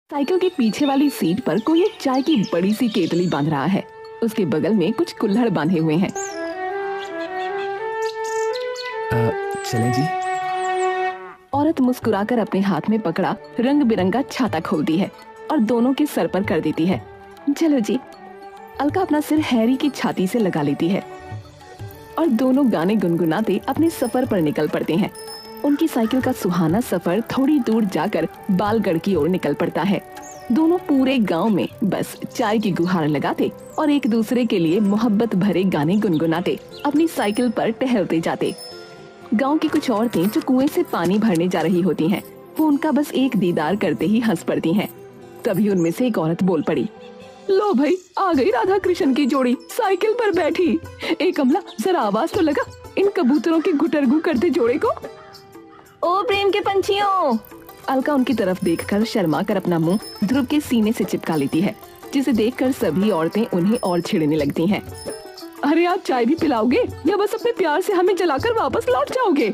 Cycle के पीछे वाली सीट पर कोई एक चाय की बड़ी सी केतली बांध रहा है। उसके बगल में कुछ कुल्हड़ बांधे हुए हैं। चलें जी। औरत मुस्कुराकर अपने हाथ में पकड़ा रंग बिरंगा छाता खोलती है और दोनों के सर पर कर देती है। चलो जी। अलका अपना सिर हैरी की छाती से लगा लेती है और दोनों गाने गुनगुनाते अपने सफर पर निकल पड़ते हैं। उनकी साइकिल का सुहाना सफर थोड़ी दूर जाकर बालगढ़ की ओर निकल पड़ता है। दोनों पूरे गांव में बस चाय की गुहार लगाते और एक दूसरे के लिए मोहब्बत भरे गाने गुनगुनाते अपनी साइकिल पर टहलते जाते। गांव की कुछ औरतें जो कुएं से पानी भरने जा रही होती हैं, वो उनका बस एक दीदार करते ही हंस पड़ती हैं। तभी उनमें से एक औरत बोल पड़ी, लो भाई, आ गई राधा कृष्ण की जोड़ी साइकिल पर बैठी। ए कमला, जरा आवाज तो लगा इन कबूतरों के गुटरगू करते जोड़े को। ओ प्रेम के पंछियों। अलका उनकी तरफ देखकर शर्मा कर अपना मुंह ध्रुव के सीने से चिपका लेती है, जिसे देखकर सभी औरतें उन्हें और छेड़ने लगती हैं। अरे आप चाय भी पिलाओगे या बस अपने प्यार से हमें जलाकर वापस लौट जाओगे?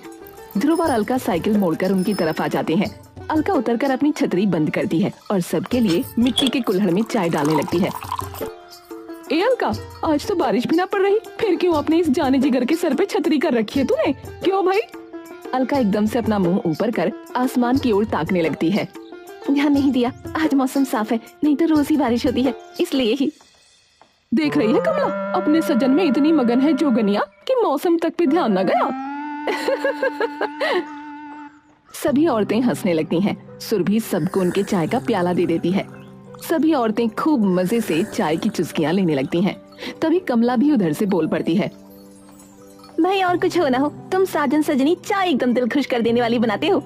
ध्रुव और अलका साइकिल मोड़कर उनकी तरफ आ जाते हैं। अलका उतरकर अपनी छतरी बंद करती है और सबके लिए मिट्टी के कुल्हड़ में चाय डालने लगती है। ए अलका, आज तो बारिश भी ना पड़ रही, फिर क्यों अपने इस जाने जिगर के सर पे छतरी कर रखी है तूने? क्यों भाई? अलका एकदम से अपना मुंह ऊपर कर आसमान की ओर ताकने लगती है। ध्यान नहीं दिया, आज मौसम साफ है, नहीं तो रोज ही बारिश होती है, इसलिए ही। देख रही है कमला, अपने सजन में इतनी मगन है जोगनिया कि मौसम तक भी ध्यान न गया। सभी औरतें हंसने लगती हैं। सुरभि सबको उनके चाय का प्याला दे देती है। सभी औरतें खूब मजे से चाय की चुस्कियां लेने लगती हैं। तभी कमला भी उधर से बोल पड़ती है, भाई और कुछ हो ना हो, तुम साजन सजनी चाय एकदम दिल खुश कर देने वाली बनाते हो।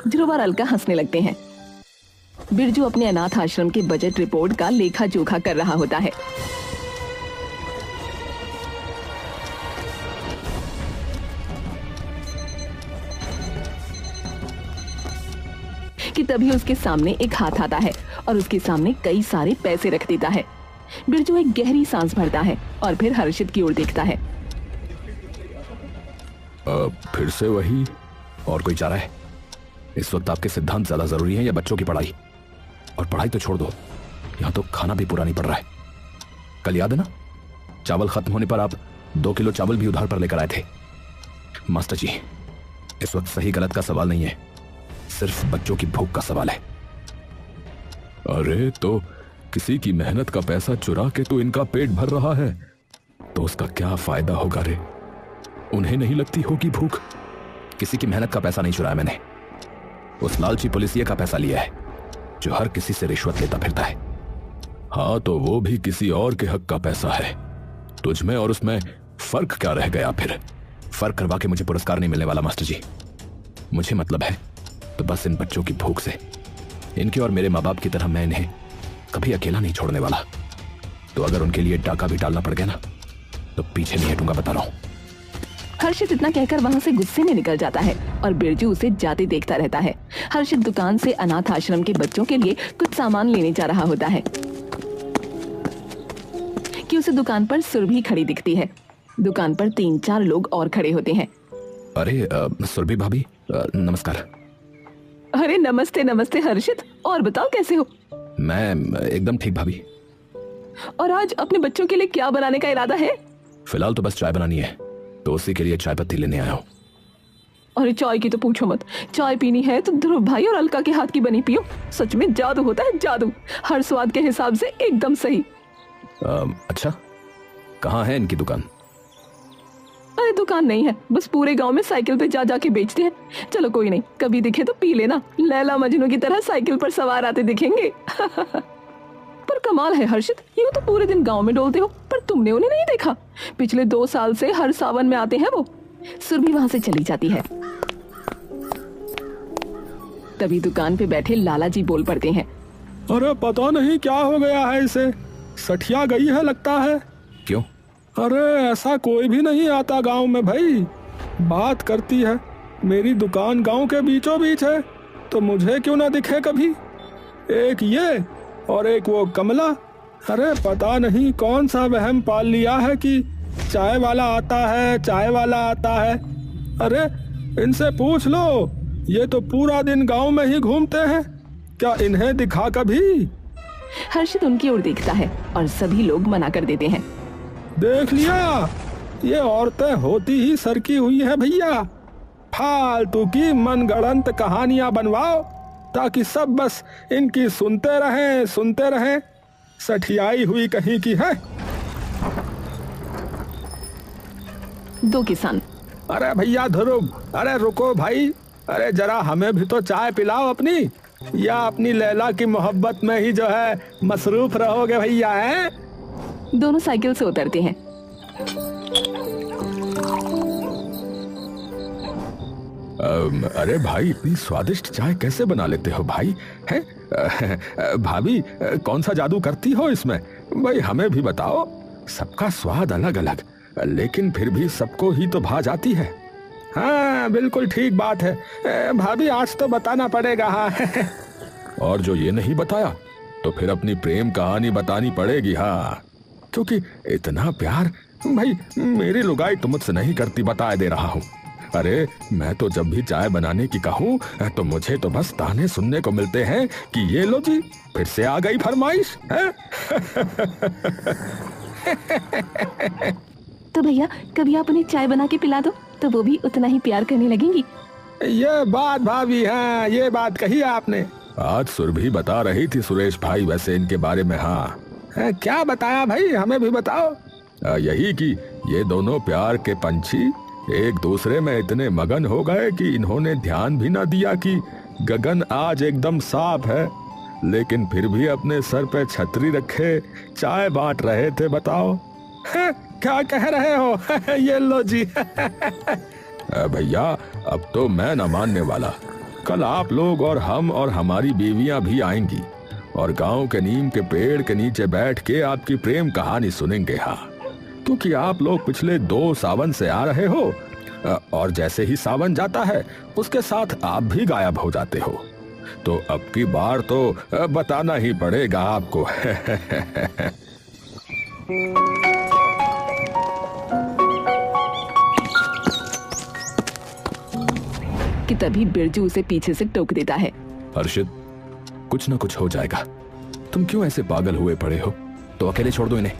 ध्रुव और अलका हंसने लगते हैं। बिरजू अपने अनाथ आश्रम के बजट रिपोर्ट का लेखा जोखा कर रहा होता है कि तभी उसके सामने एक हाथ आता है और उसके सामने कई सारे पैसे रख देता है। बिरजू एक गहरी सांस भरता है और फिर हर्षित की ओर देखता है। फिर से वही? और कोई चारा है? इस वक्त आपके सिद्धांत ज्यादा जरूरी है या बच्चों की पढ़ाई? और पढ़ाई तो छोड़ दो, यहाँ तो खाना भी पूरा नहीं पड़ रहा है। कल याद है ना, चावल खत्म होने पर आप 2 किलो चावल भी उधार पर लेकर आए थे। मास्टर जी, इस वक्त सही गलत का सवाल नहीं है, सिर्फ बच्चों की भूख का सवाल है। अरे तो किसी की मेहनत का पैसा चुरा के तो इनका पेट भर रहा है, तो उसका क्या फायदा होगा रे? उन्हें नहीं लगती होगी भूख? किसी की मेहनत का पैसा नहीं चुराया मैंने, उस लालची पुलिसिया का पैसा लिया है जो हर किसी से रिश्वत लेता फिरता है। हाँ, तो वो भी किसी और के हक का पैसा है। तुझमें और उसमें फर्क क्या रह गया फिर? फर्क करवा के मुझे पुरस्कार नहीं मिलने वाला मास्टर जी। मुझे मतलब है तो बस इन बच्चों की भूख से। इनके और मेरे माँ बाप की तरह मैं इन्हें कभी अकेला नहीं छोड़ने वाला। तो अगर उनके लिए डाका भी डालना पड़ गया ना, तो पीछे नहीं हटूंगा, बता रहा हूँ। हर्षित इतना कहकर वहाँ से गुस्से में निकल जाता है और बिरजू उसे जाते देखता रहता है। हर्षित दुकान से अनाथ आश्रम के बच्चों के लिए कुछ सामान लेने जा रहा होता है कि उसे दुकान पर सुरभि खड़ी दिखती है। दुकान पर 3-4 लोग और खड़े होते हैं। अरे सुरभि भाभी, नमस्कार। अरे नमस्ते नमस्ते हर्षित, और बताओ कैसे हो? मैं एकदम ठीक भाभी। और आज अपने बच्चों के लिए क्या बनाने का इरादा है? फिलहाल तो बस चाय बनानी है, तो उसी के लिए चाय पत्ती लेने आया हूँ। अरे चाय की तो पूछो मत, चाय पीनी है तो ध्रुव भाई और अलका के हाथ की बनी पियो। सच में जादू होता है, जादू, हर स्वाद के हिसाब से एकदम सही। अच्छा, कहाँ है इनकी दुकान? अरे दुकान नहीं है, बस पूरे गांव में साइकिल पे जा जाके बेचते हैं। चलो कोई नहीं, कभी दिखे तो पी लेना। लैला मजनू की तरह साइकिल पर सवार आते दिखेंगे। पर कमाल है हर्षित, यूं तो पूरे दिन गांव में डोलते हो, पर तुमने उन्हें नहीं देखा। पिछले 2 साल से हर सावन में आते हैं वो। सुरभि वहां से चली जाती है। तभी दुकान पे बैठे लाला जी बोल पड़ते हैं, अरे पता नहीं क्या हो गया है इसे, सठिया गई है लगता है। क्यों? अरे ऐसा कोई भी नहीं आता गांव में भाई। बात करती है, मेरी दुकान गांव के बीचों बीच है, तो मुझे क्यों ना दिखे कभी। एक ये और एक वो कमला। अरे पता नहीं कौन सा वहम पाल लिया है कि चाय वाला आता है, चाय वाला आता है। अरे इनसे पूछ लो, ये तो पूरा दिन गांव में ही घूमते हैं, क्या इन्हें दिखा कभी? हर्षित उनकी ओर देखता है और सभी लोग मना कर देते हैं। देख लिया, ये औरतें होती ही सरकी हुई हैं भैया। फालतू की मनगढ़ंत कहानियां बनवाओ ताकि सब बस इनकी सुनते रहें। सठियाई हुई कहीं की है। दो किसान। अरे भैया ध्रुव, अरे रुको भाई, अरे जरा हमें भी तो चाय पिलाओ अपनी, या अपनी लैला की मोहब्बत में ही जो है मसरूफ रहोगे भैया हैं? दोनों साइकिल से उतरते हैं। अरे भाई, इतनी स्वादिष्ट चाय कैसे बना लेते हो भाई? है भाभी, कौन सा जादू करती हो इसमें? भाई हमें भी बताओ। सबका स्वाद अलग अलग, लेकिन फिर भी सबको ही तो भा जाती है। हाँ बिल्कुल ठीक बात है भाभी, आज तो बताना पड़ेगा। हाँ और जो ये नहीं बताया तो फिर अपनी प्रेम कहानी बतानी पड़ेगी। हाँ, क्योंकि इतना प्यार भाई मेरी लुगाई तो मुझसे नहीं करती, बता दे रहा हूँ। अरे मैं तो जब भी चाय बनाने की कहूँ तो मुझे तो बस ताने सुनने को मिलते हैं कि ये लो जी, फिर से आ गई फरमाइश है। तो भैया कभी आप उन्हें चाय बना के पिला दो तो वो भी उतना ही प्यार करने लगेंगी। ये बात भाभी, हाँ ये बात कही आपने। आज सुरभि बता रही थी सुरेश भाई वैसे इनके बारे में। हाँ क्या बताया भाई, हमें भी बताओ। यही कि ये दोनों प्यार के पंछी एक दूसरे में इतने मगन हो गए कि इन्होंने ध्यान भी ना दिया कि गगन आज एकदम साफ है, लेकिन फिर भी अपने सर पे छतरी रखे चाय बांट रहे थे। बताओ क्या कह रहे हो? ये लो जी। भैया अब तो मैं न मानने वाला। कल आप लोग और हम और हमारी बीवियां भी आएंगी और गांव के नीम के पेड़ के नीचे बैठ के आपकी प्रेम कहानी सुनेंगे। हाँ, क्योंकि आप लोग पिछले 2 सावन से आ रहे हो और जैसे ही सावन जाता है उसके साथ आप भी गायब हो जाते हो, तो अब की बार तो बताना ही पड़ेगा आपको। कि तभी बिरजू उसे पीछे से टोक देता है। हर्षित, कुछ न कुछ हो जाएगा। तुम क्यों ऐसे पागल हुए पड़े हो? तो अकेले छोड़ दो इन्हें।